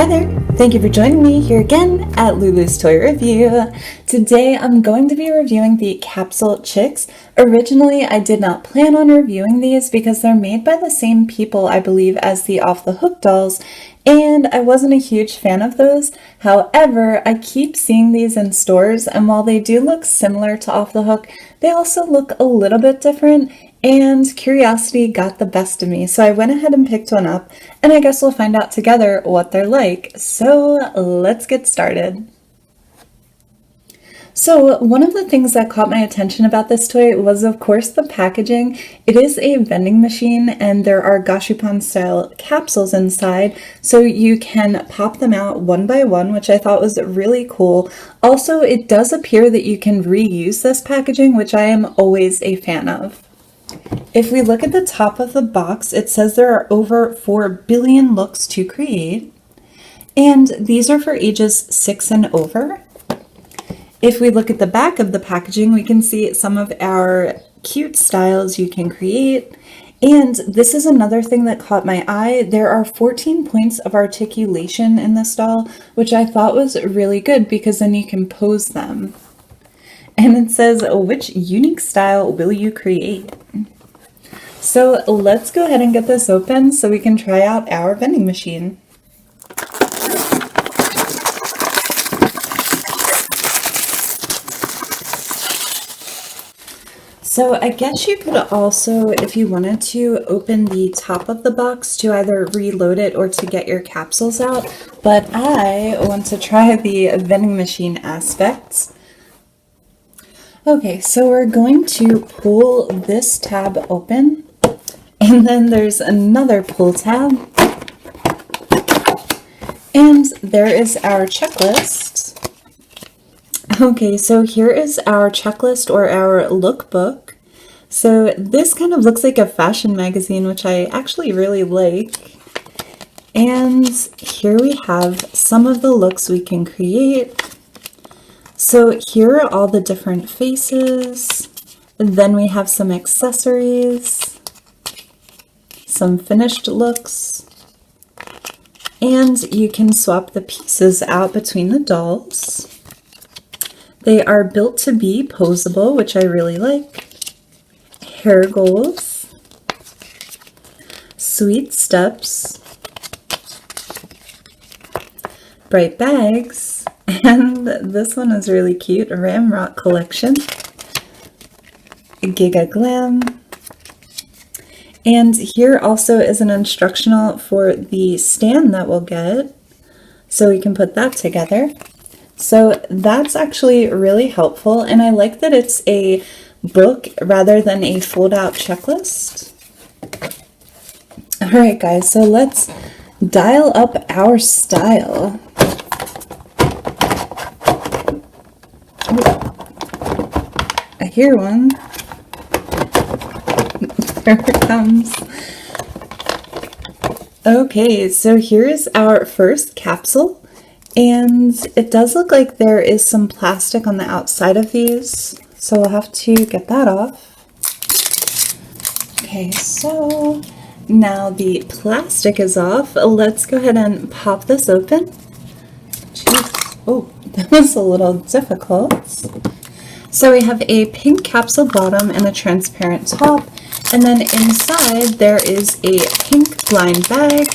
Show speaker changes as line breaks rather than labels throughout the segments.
Hi there! Thank you for joining me here again at Lulu's Toy Review. Today I'm going to be reviewing the Capsule Chix. Originally I did not plan on reviewing these because they're made by the same people I believe as the Off the Hook dolls, and I wasn't a huge fan of those. However, I keep seeing these in stores, and while they do look similar to Off the Hook, they also look a little bit different, and curiosity got the best of me. So I went ahead and picked one up, and I guess we'll find out together what they're like. So let's get started. So one of the things that caught my attention about this toy was, of course, the packaging. It is a vending machine and there are gashapon style capsules inside, so you can pop them out one by one, which I thought was really cool. Also, it does appear that you can reuse this packaging, which I am always a fan of. If we look at the top of the box, it says there are over 4 billion looks to create, and these are for ages 6 and over. If we look at the back of the packaging, we can see some of our cute styles you can create. And this is another thing that caught my eye. There are 14 points of articulation in this doll, which I thought was really good because then you can pose them. And it says, which unique style will you create? So let's go ahead and get this open so we can try out our vending machine. So I guess you could also, if you wanted to, open the top of the box to either reload it or to get your capsules out, but I want to try the vending machine aspects. Okay, so we're going to pull this tab open, and then there's another pull tab, and there is our checklist. Okay, so here is our checklist or our lookbook. So this kind of looks like a fashion magazine, which I actually really like. And here we have some of the looks we can create. So here are all the different faces. Then we have some accessories, some finished looks, and you can swap the pieces out between the dolls. They are built to be posable, which I really like. Hair goals, sweet steps, bright bags, and this one is really cute, Ramrock collection, Giga Glam. And here also is an instructional for the stand that we'll get, so we can put that together. So that's actually really helpful, and I like that it's a book rather than a fold-out checklist. Alright guys, so let's dial up our style. Ooh, I hear one. There it comes. Okay, so here's our first capsule. And it does look like there is some plastic on the outside of these, so we'll have to get that off. Okay, so now the plastic is off. Let's go ahead and pop this open. Jeez. Oh, that was a little difficult. So we have a pink capsule bottom and a transparent top, and then inside there is a pink blind bag.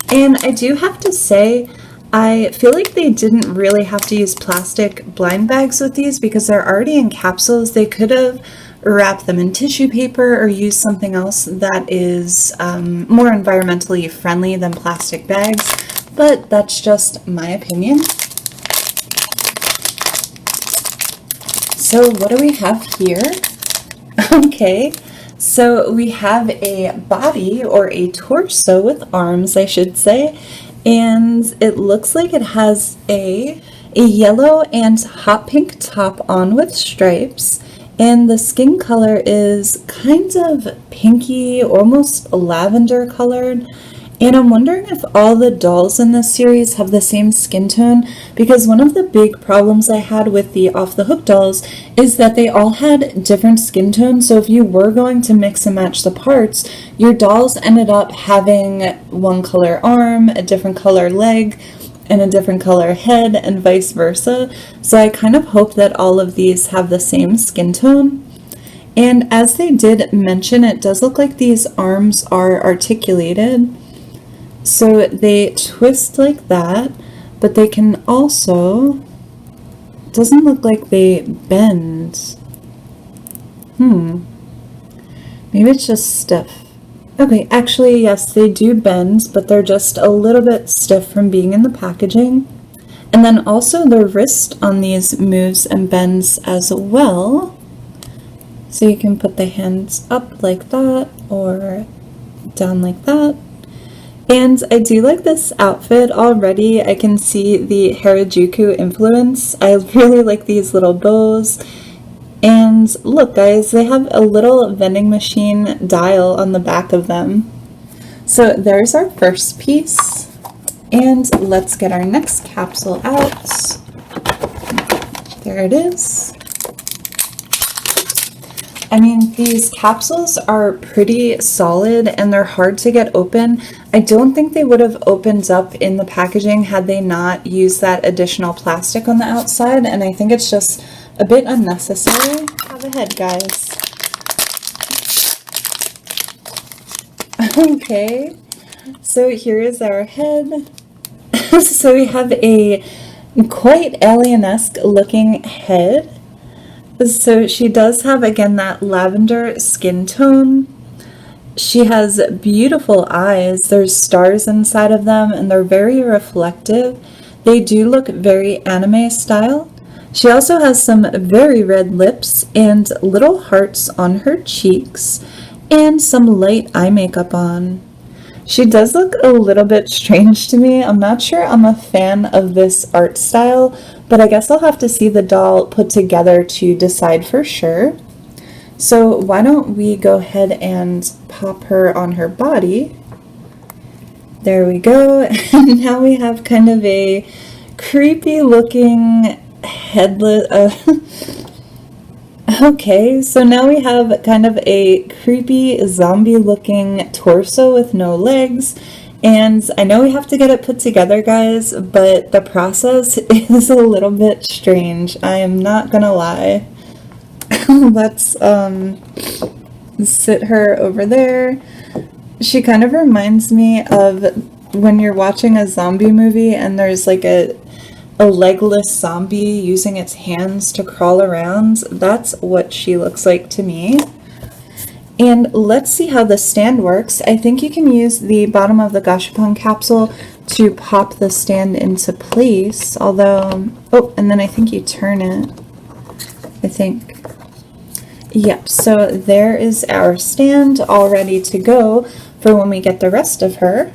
And I do have to say, I feel like they didn't really have to use plastic blind bags with these because they're already in capsules. They could have wrapped them in tissue paper or used something else that is more environmentally friendly than plastic bags, but that's just my opinion. So what do we have here? Okay, so we have a body or a torso with arms, I should say. And it looks like it has a yellow and hot pink top on with stripes, and the skin color is kind of pinky, almost lavender colored, And I'm wondering if all the dolls in this series have the same skin tone, because one of the big problems I had with the Off the Hook dolls is that they all had different skin tones, so if you were going to mix and match the parts, your dolls ended up having one color arm, a different color leg, and a different color head, and vice versa. So I kind of hope that all of these have the same skin tone. And as they did mention, it does look like these arms are articulated. So they twist like that, but they can also, doesn't look like they bend. Maybe it's just stiff. Okay, actually, yes, they do bend, but they're just a little bit stiff from being in the packaging. And then also the wrist on these moves and bends as well. So you can put the hands up like that or down like that. And I do like this outfit already. I can see the Harajuku influence. I really like these little bows. And look guys, they have a little vending machine dial on the back of them. So there's our first piece. And let's get our next capsule out. There it is. I mean, these capsules are pretty solid and they're hard to get open. I don't think they would have opened up in the packaging had they not used that additional plastic on the outside, and I think it's just a bit unnecessary. Have a head, guys. Okay, so here is our head. So we have a quite alien-esque looking head. So she does have, again, that lavender skin tone. She has beautiful eyes. There's stars inside of them, and they're very reflective. They do look very anime style. She also has some very red lips and little hearts on her cheeks, and some light eye makeup on. She does look a little bit strange to me. I'm not sure I'm a fan of this art style, but I guess I'll have to see the doll put together to decide for sure. So why don't we go ahead and pop her on her body. There we go. And now we have kind of a creepy looking headless... Okay, so now we have kind of a creepy zombie looking torso with no legs, and I know we have to get it put together, guys, but the process is a little bit strange. I am not gonna lie. Let's sit her over there. She kind of reminds me of when you're watching a zombie movie and there's like a legless zombie using its hands to crawl around. That's what she looks like to me. And let's see how the stand works. I think you can use the bottom of the gashapon capsule to pop the stand into place, although, oh, and then I think you turn it, I think. Yep, so there is our stand all ready to go for when we get the rest of her.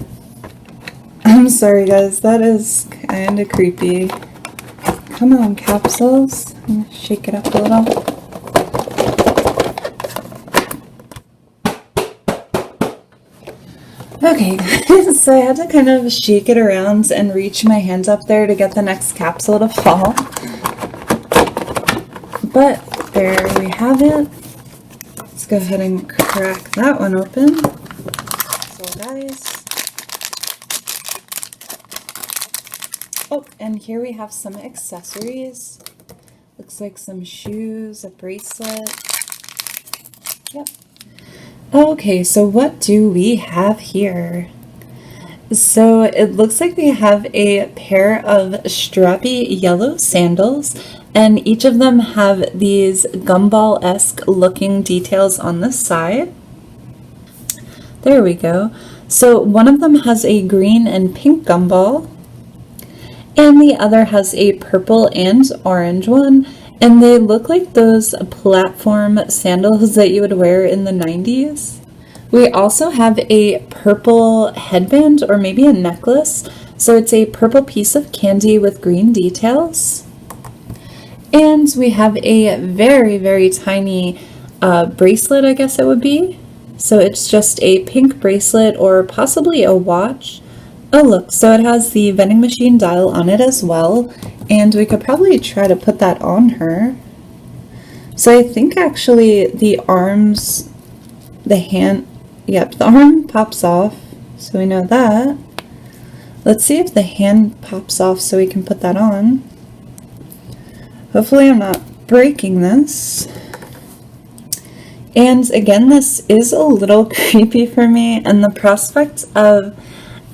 I'm sorry guys, that is kind of creepy. Come on, capsules. I'm gonna shake it up a little. Okay guys, so I had to kind of shake it around and reach my hands up there to get the next capsule to fall. But there we have it. Let's go ahead and crack that one open. So guys, oh, and here we have some accessories. Looks like some shoes, a bracelet. Yep. Okay, so what do we have here? So it looks like we have a pair of strappy yellow sandals, and each of them have these gumball-esque looking details on the side. There we go. So one of them has a green and pink gumball, and the other has a purple and orange one, and they look like those platform sandals that you would wear in the 90s. We also have a purple headband, or maybe a necklace. So it's a purple piece of candy with green details. And we have a very, very tiny bracelet, I guess it would be. So it's just a pink bracelet or possibly a watch. Oh look, so it has the vending machine dial on it as well, and we could probably try to put that on her. So I think actually the arms, the arm pops off, so we know that. Let's see if the hand pops off so we can put that on. Hopefully I'm not breaking this. And again, this is a little creepy for me, and the prospect of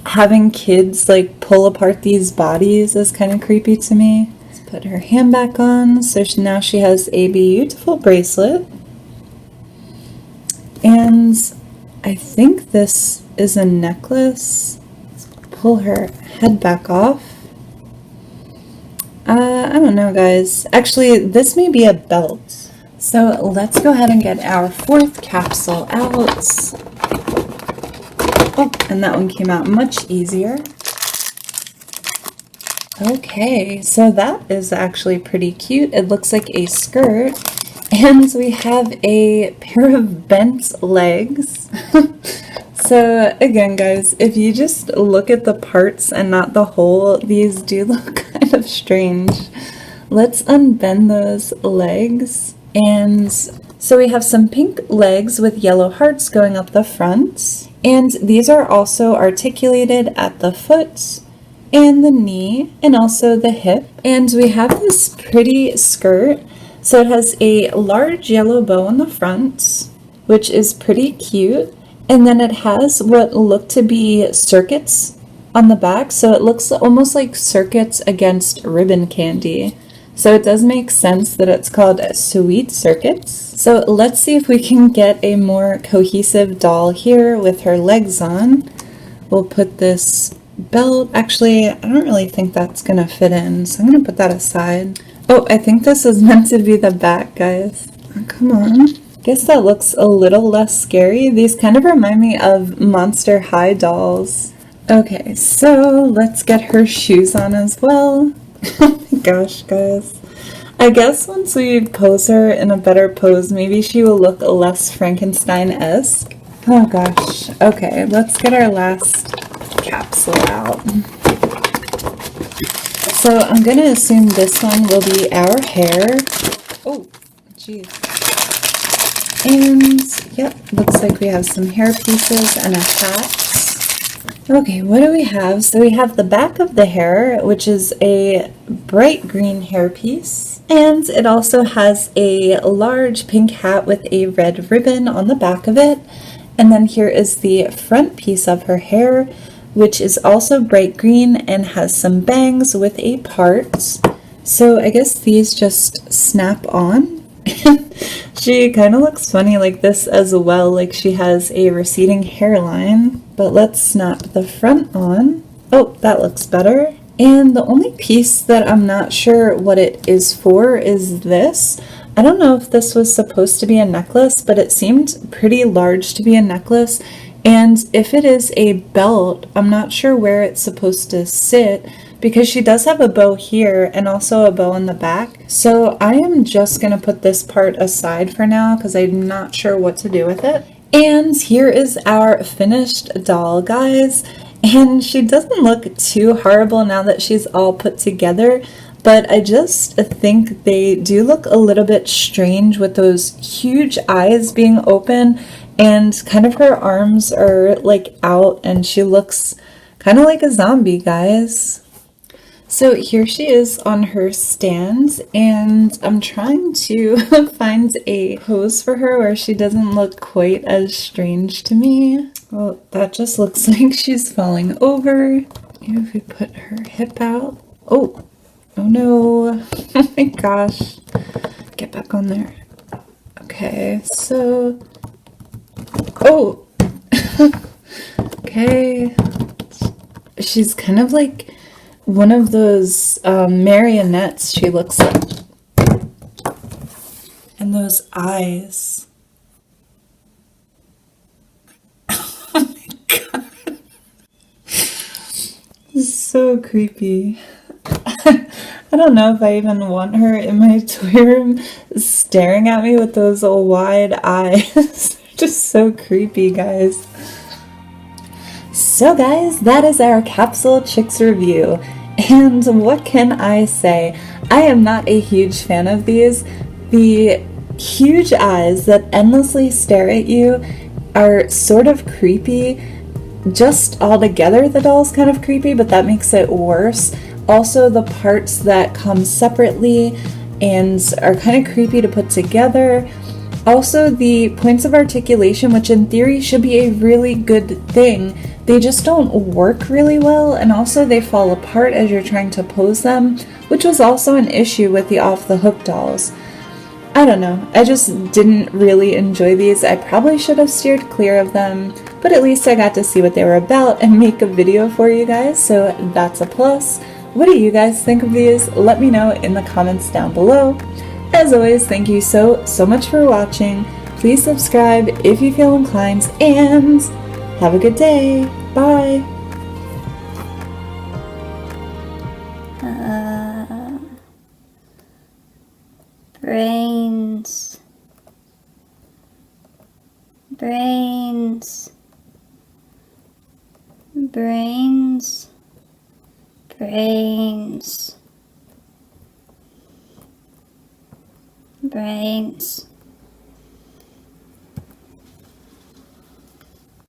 having kids like pull apart these bodies is kind of creepy to me. Let's put her hand back on. So now she has a beautiful bracelet. And I think this is a necklace. Let's pull her head back off. I don't know, guys. Actually, this may be a belt. So let's go ahead and get our fourth capsule out. Oh, and that one came out much easier. Okay, so that is actually pretty cute. It looks like a skirt, and we have a pair of bent legs. So again, guys, if you just look at the parts and not the whole, these do look kind of strange. Let's unbend those legs. And so we have some pink legs with yellow hearts going up the front. And these are also articulated at the foot and the knee and also the hip. And we have this pretty skirt. So it has a large yellow bow on the front, which is pretty cute. And then it has what look to be circuits on the back. So it looks almost like circuits against ribbon candy. So it does make sense that it's called Sweet Circuits. So let's see if we can get a more cohesive doll here with her legs on. We'll put this belt. Actually, I don't really think that's going to fit in, so I'm going to put that aside. Oh, I think this is meant to be the back, guys. Oh, come on. Guess that looks a little less scary. These kind of remind me of Monster High dolls. Okay, so let's get her shoes on as well. Oh my gosh, guys. I guess once we pose her in a better pose, maybe she will look less Frankenstein-esque. Oh gosh. Okay, let's get our last capsule out. So I'm gonna assume this one will be our hair. Oh, geez. And yep, looks like we have some hair pieces and a hat. Okay, what do we have? So we have the back of the hair, which is a bright green hairpiece. And it also has a large pink hat with a red ribbon on the back of it. And then here is the front piece of her hair, which is also bright green and has some bangs with a part. So I guess these just snap on. She kind of looks funny like this as well, like she has a receding hairline. But let's snap the front on. Oh, that looks better. And the only piece that I'm not sure what it is for is this. I don't know if this was supposed to be a necklace, but it seemed pretty large to be a necklace. And if it is a belt, I'm not sure where it's supposed to sit, because she does have a bow here and also a bow in the back. So I am just going to put this part aside for now because I'm not sure what to do with it. And here is our finished doll, guys. And she doesn't look too horrible now that she's all put together, but I just think they do look a little bit strange with those huge eyes being open, and kind of her arms are like out and she looks kind of like a zombie, guys. So here she is on her stand, and I'm trying to find a pose for her where she doesn't look quite as strange to me. Well, that just looks like she's falling over. If we put her hip out. Oh no. Oh my gosh. Get back on there. Okay, so. Oh! Okay. She's kind of like one of those marionettes, she looks like. And those eyes. Oh my god. This is so creepy. I don't know if I even want her in my toy room staring at me with those wide eyes. Just so creepy, guys. So guys, that is our Capsule Chix review. And what can I say? I am not a huge fan of these. The huge eyes that endlessly stare at you are sort of creepy. Just altogether, the doll's kind of creepy, but that makes it worse. Also, the parts that come separately and are kind of creepy to put together. Also, the points of articulation, which in theory should be a really good thing, they just don't work really well, and also they fall apart as you're trying to pose them, which was also an issue with the off-the-hook dolls. I don't know, I just didn't really enjoy these. I probably should have steered clear of them, but at least I got to see what they were about and make a video for you guys, so that's a plus. What do you guys think of these? Let me know in the comments down below. As always, thank you so much for watching. Please subscribe if you feel inclined, and have a good day. Bye.
Brains. Brains. Brains. Brains. Brains.